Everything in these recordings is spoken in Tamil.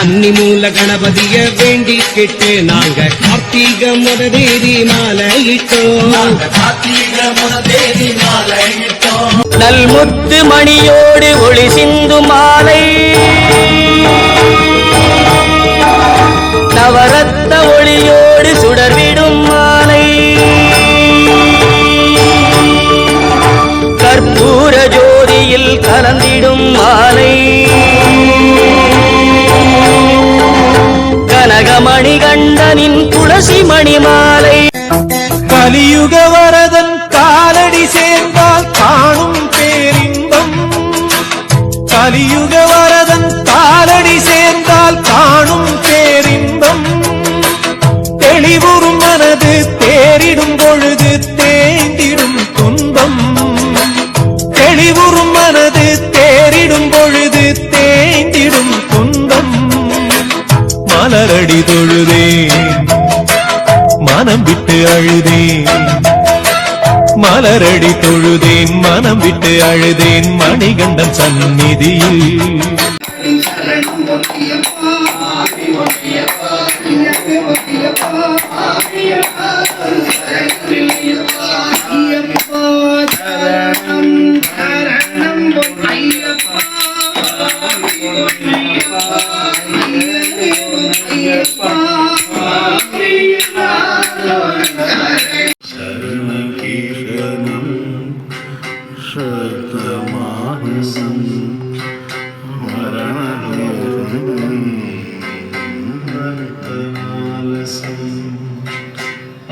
கன்னி மூல கணபதிய வேண்டி கேட்டு நாங்க கார்த்திகை முத தேதி மாலையிட்டோம். நல்முத்து மணியோடு ஒளி சிந்து மாலை நவரத்த ஒளியோடு சுடர்விடும் மாலை கற்பூர ஜோதியில் கலந்திடும் மாலை கனகமணி கண்டனின் துளசி மணி மாலை கலியுக வரதன் காலடி சேர்ந்தால் காணும் பேரின்பம். கலியுக வரதன் காலடி சேர்ந்தால் காணும் பேரின்பம். தெளிவுறும் மனது தேரிடும் பொழுது தேய்ந்திடும் துன்பம். தெளிவுறும் மனது தேரிடும் பொழுது தேய்ந்திடும் துன்பம். மலரடி தொழுதேன் மனம் விட்டு அழுதேன். மலரடி தொழுதேன் மனம் விட்டு அழுதேன் மணிகண்டன் சந்நிதியில்.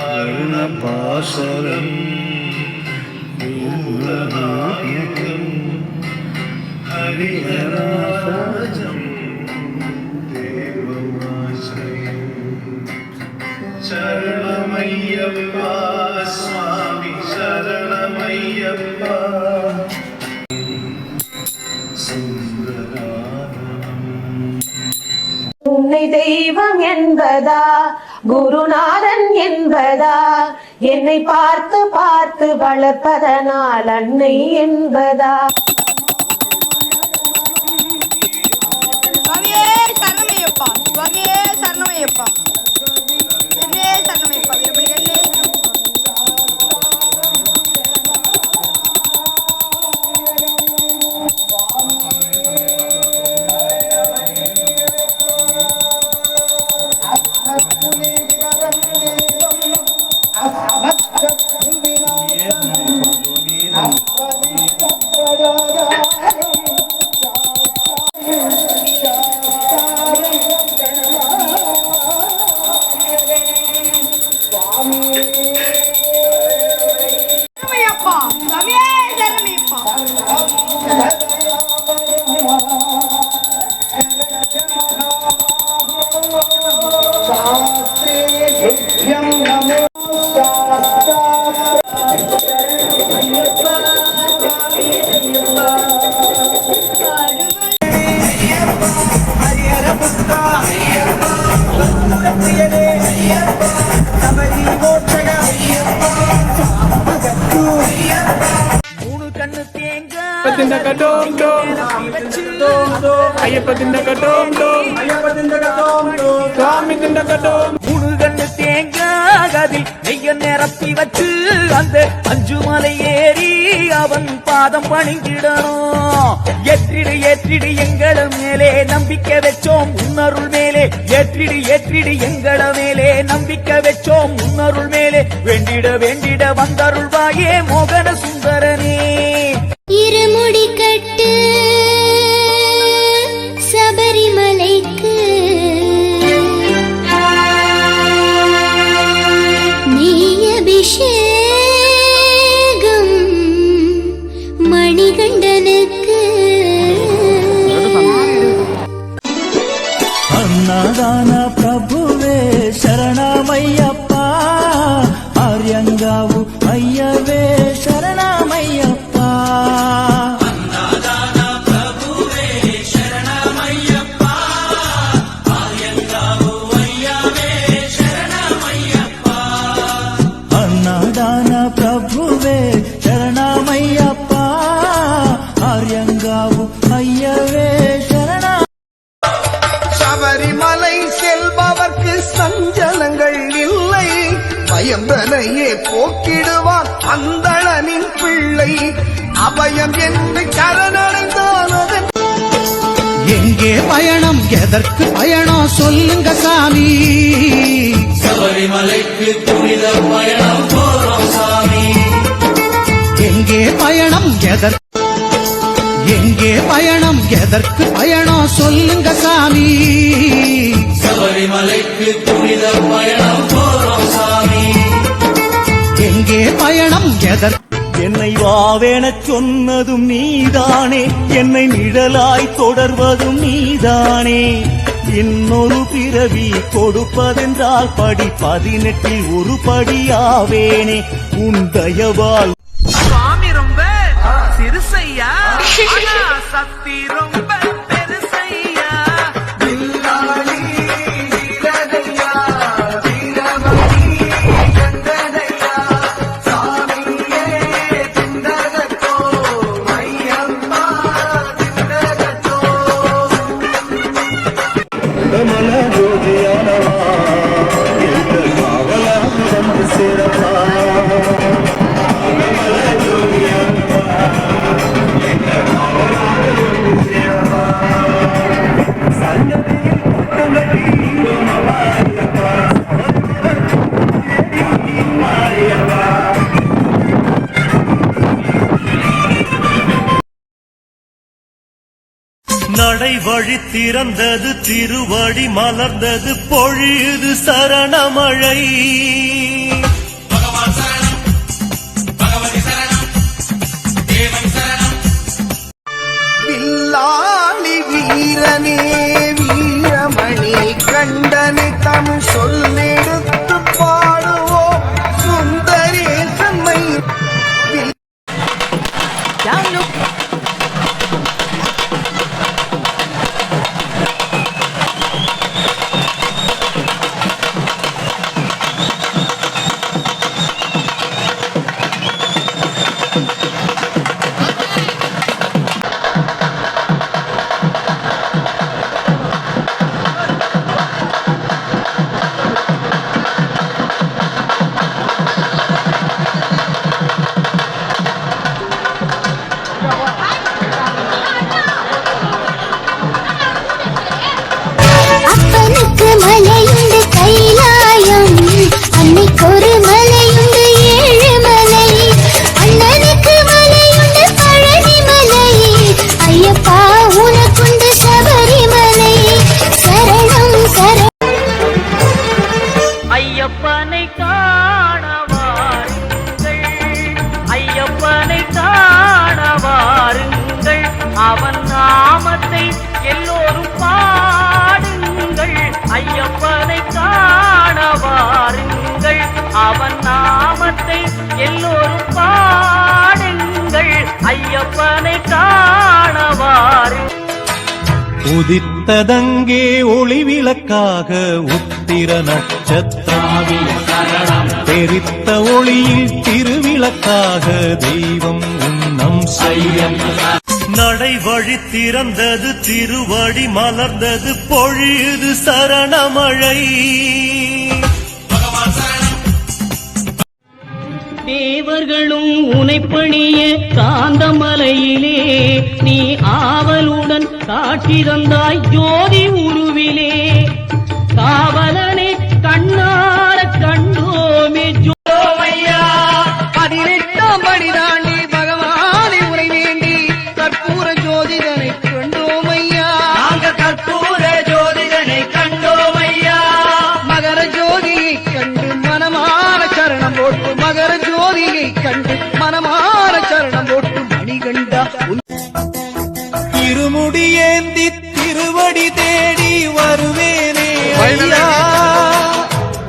அருணபாசரம் மூலநாயகம் ஹரிஹராஜம் தேவமாசயம் சரணமையப்பா சுவாமி சரணமையப்பா. உன்னை தெய்வம் என்பதா குருநாதன் என்பதா என்னை பார்த்து பார்த்து வளர்ப்பதனால் அன்னை என்பதா. முழுகண்டு தேங்காதில் நெய்ய நிரப்பி வச்சு அந்த அஞ்சுமலை ஏறி அவன் பாதம் பணிஞ்சிடணும். ஏற்றிடு ஏற்றிடு எங்கள மேலே நம்பிக்கை வச்சோம் உன்னருள் மேலே. ஏற்றிடு ஏற்றிடு எங்கள மேலே நம்பிக்கை வச்சோம் உன்னருள் மேலே. வேண்டிட வேண்டிட வந்தருள்வாயே மோகன சுந்தரனே. இருமுடி கட்டு சபரிமலைக்கு நீ அபிஷேகம் மணிகண்டனுக்கு. அன்னதான பிரபுவே சரணமையப்பா. ஆர்யங்காவு ஐயவே சரணமையப்பா. அன்னதான பிரபுவே சரணமையப்பா. ஆர்யங்காவு ஐயவே சரண. சபரிமலை செல்பவர்க்கு சஞ்சலங்கள் இல்லை, பயந்தனையே போக்கிடுவான் அந்தணனின் பிள்ளை. அபயம் என்று சரணடைந்தானது. எங்கே பயணம் எதற்கு பயணம் சொல்லுங்க சாமி. சபரிமலைக்கு புனித பயணம் போறோம் சாமி. எங்கே பயணம் எங்கே பயணம் எதற்கு பயணம் சொல்லுங்க சாமி. சபரிமலைக்கு புனித பயணம் போறோம் சாமி. எங்கே பயணம் எதற்கு. என்னை வாவெனச் சொன்னதும் நீதானே, என்னை நிழலாய் தொடர்வதும் நீதானே. இன்னொரு பிறவி கொடுப்பதென்றால் படி 18 ஒரு படியாவேனே உன் தயவால். சுவாமி ரொம்ப சிறுசையா, ஆனா சக்தி ரொம்ப பெருசையா. நடை வழி திறந்தது, திருவடி மலர்ந்தது, பொழியுது சரணமழை. வில்லாளி வீரனே வீரமணி கண்டனை தமிழ் சொல்லெடுத்து பாடுவோம் சுந்தரேசன்மை. அப்பனுக்கு மலையுண்டு கைலாயம், அன்னைக்கு ஒரு மலையுண்டு ஏழுமலை. அண்ணனுக்கு மலையுண்டு பழனிமலை, ஐயப்பா உனக்குண்டு சபரிமலை. சரணம் சரணம். ஐயப்பனை காண வாருங்கள், ஐயப்பனை காண வாருங்கள். அவன் நாமத்தை எல்லோரும் பாடுங்கள். ஐயப்பனை காண வாருங்கள், அவன் நாமத்தை எல்லோரும் பாடுங்கள். ஐயப்பனை காண வாருங்கள். உதித்ததங்கே ஒளி விளக்காக உத்திர நட்சத்திராவில் தெரித்த ஒளியில் திருவிளக்காக தெய்வம் உன்னம் செய்யம். நடை வழி திறந்தது, திருவடி மலர்ந்தது, பொழியுது சரணமழை. தேவர்களும் உனைப்பணிய காந்தமலையிலே நீ ஆவலுடன் காட்சி தந்தாய் ஜோதி உருவிலே. காவலனை கண்ணார கண்டோமே ஜோமையா. 18ஆம் படி தாண்டி பகவானை உரை வேண்டி கற்பூர ஜோதிடனை கண்டோமையா. நாங்கள் கற்பூர ஜோதிடனை கண்டோமையா. மகர ஜோதியை கண்டு மனமார சரணம் போட்டு, மகர ஜோதியை கண்டு மனமார சரணம் போட்டு மணிகண்டா. திருமுடியேந்தி திருவடி தேடி வருவேனே ஐயா.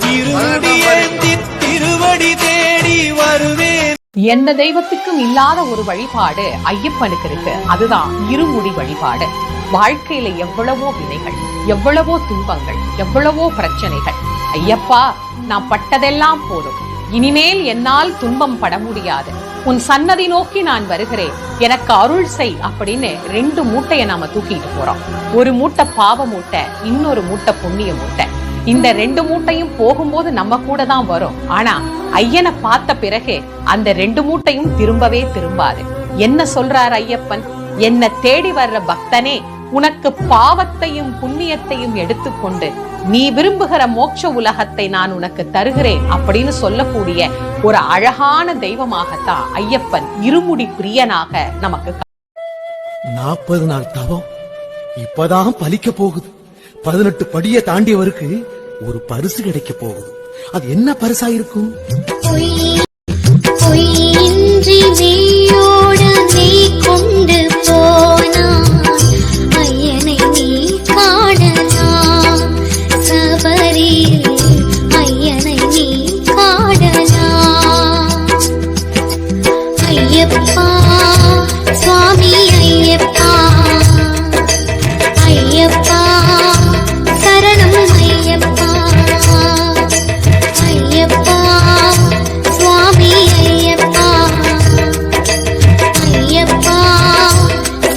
திருமுடியேந்தி திருவடி தேடி வருவேன். எந்த தெய்வத்துக்கும் இல்லாத ஒரு வழிபாடு ஐயப்பனுக்கு இருக்கு. அதுதான் இருமுடி வழிபாடு. வாழ்க்கையில எவ்வளவோ வினைகள், எவ்வளவோ துன்பங்கள், எவ்வளவோ பிரச்சனைகள். ஐயப்பா, நான் பட்டதெல்லாம் போதும், இனிமேல் என்னால் துன்பம் பட முடியாது. உன் சன்னதி நோக்கி நான் வருகிறேன், எனக்கு அருள் செய் அப்படின்னு 2 மூட்டையை நாம தூக்கிட்டு போறோம். ஒரு மூட்டை பாவ மூட்டை, இன்னொரு மூட்டை புண்ணிய மூட்டை. இந்த 2 மூட்டையும் போகும்போது நம்ம கூட தான் வரும். ஆனா ஐயனை பார்த்த பிறகு அந்த 2 மூட்டையும் திரும்பவே திரும்பாது. என்ன சொல்றார் ஐயப்பன்? என்ன தேடி வர்ற பக்தனே, உனக்கு பாவத்தையும் புண்ணியத்தையும் எடுத்துக்கொண்டு நீ விரும்புகிற மோட்ச உலகத்தை நான் உனக்கு தருகிறேன் அப்படின்னு சொல்லக்கூடிய ஒரு அழகான தெய்வமாகத்தான் ஐயப்பன் இருமுடி பிரியனாக நமக்கு 40 நாள் தவம் இப்பதான் பலிக்க போகுது. 18 படியை தாண்டியவருக்கு ஒரு பரிசு கிடைக்க போகுது. அது என்ன பரிசா இருக்கும்? பொய்யின்றி மெய்யோடு நீ கொண்டு போனாய், ஐயனை நீ காணலாம். சபரியில் ஐயனை நீ காணலாம். ஐயப்பா சுவாமி ஐயப்பா, ஐயப்பா சரணம் ஐயப்பா, ஐயப்பா சுவாமி ஐயப்பா, ஐயப்பா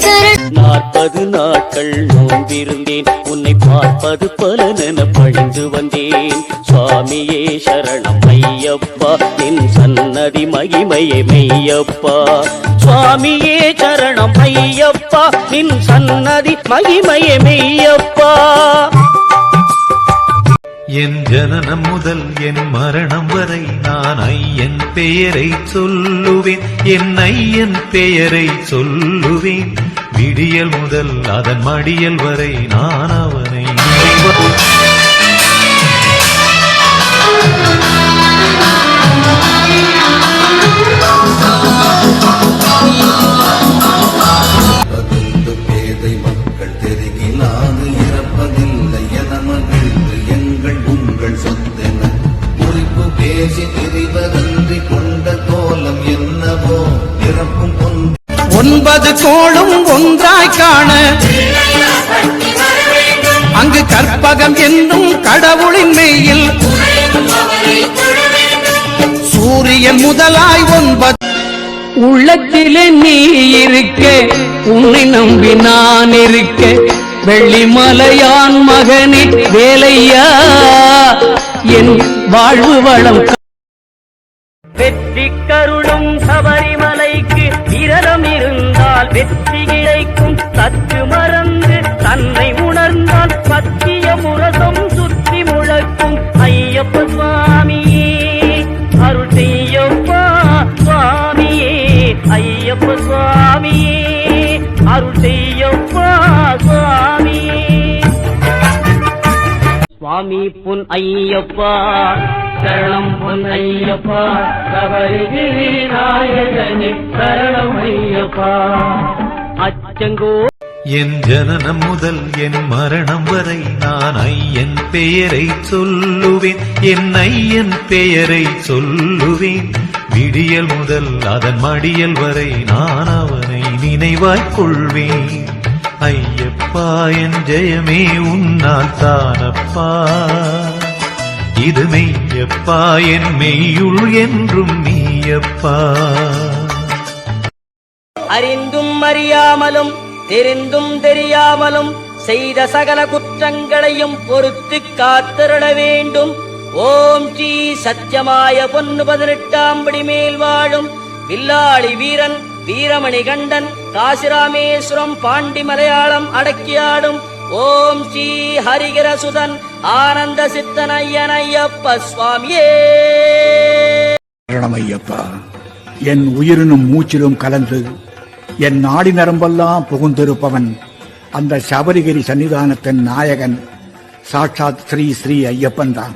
சரணம். 40 நாட்கள் நோம்பிருந்தேன், உன்னை பார்ப்பது பலனென பழிந்து வந்தேன். சுவாமியே சரணம் ஐயப்பா, என் சன்னதி மகிமையே மெய்யப்பா. சுவாமியே சரணம் ஐயப்பா, நின் சன்னதி மகிமையே மெய்யப்பா. என் ஜனனம் முதல் என் மரணம் வரை நான் ஐயன் பெயரை சொல்லுவேன், என் ஐயன் பெயரை சொல்லுவேன். விடியல் முதல் அதன் மடியல் வரை நான் அவனை பேதை மக்கள் தெரிகிலாது இறப்பதில்லை என மகிழ்ந்து எங்கள் உங்கள் சொத்தென குறிப்பு பேசி திரிவதன்றி கொண்ட கோலம் என்னவோ இறப்பும் 9 கோளும் ஒன்றாய் காண அங்கு கற்பகம் என்னும் கடவுளின் மெய்யில் சூரியன் முதலாய் 9 உள்ளத்திலே நீ இருக்க, உன்னை நம்பி நான் இருக்க. வெள்ளிமலையான் மகனே வேலையா, என் வாழ்வு வளம் வெற்றி கருளும் சபரிமலைக்கு விரதம் இருந்தால் வெற்றி கிடைக்கும். சற்று மறந்து தன்னை உணர்ந்தால் பத்திய முரசம் சுற்றி முழக்கும். ஐயப்ப சுவாமியே அருள் செய்யப்பா சுவாமியே, ஐயப்ப சுவாமியே அருள் செய்யப்பா சுவாமியே. சுவாமி பொன் ஐயப்பா சரணம் பொன் ஐயப்பா, சபரிகிரி நாயகனே சரணம் ஐயப்பா. அச்சங்கோ என் ஜனனம் முதல் என் மரணம் வரை நான் ஐயன் பெயரை சொல்லுவேன், என் ஐயன் பெயரை சொல்லுவேன். விடியல் முதல் அதன் மடியல் வரை நான் அவனை நினைவாய்க் கொள்வேன். ஐயப்பா என் ஜெயமே உன்னால் தானப்பா, இது மெய்யப்பா என் மெய்யுள் என்றும் நீயப்பா. அறிந்தும் அறியாமலும் தெரிந்தும் தெரியாமலும் செய்த சகல குற்றங்களையும் பொறுத்து காத்திருட வேண்டும். ஓம் ஸ்ரீ சத்தியமாய பொன்னு 18ஆம் படி மேல் வாழும் வில்லாளி வீரன் வீரமணி கண்டன் காசிராமேஸ்வரம் பாண்டி மலையாளம் அடக்கியாடும் ஓம் ஸ்ரீ ஹரிகரசுதன் ஆனந்த சித்தன் ஐயன் ஐயப்ப சுவாமியே ஐயப்பா. என் உயிரினும் மூச்சிலும் கலந்து என் நாடி நரம்பெல்லாம் புகுந்திருப்பவன் அந்த சபரிகிரி சன்னிதானத்தின் நாயகன் சாட்சாத் ஸ்ரீ ஸ்ரீ ஐயப்பன் தான்.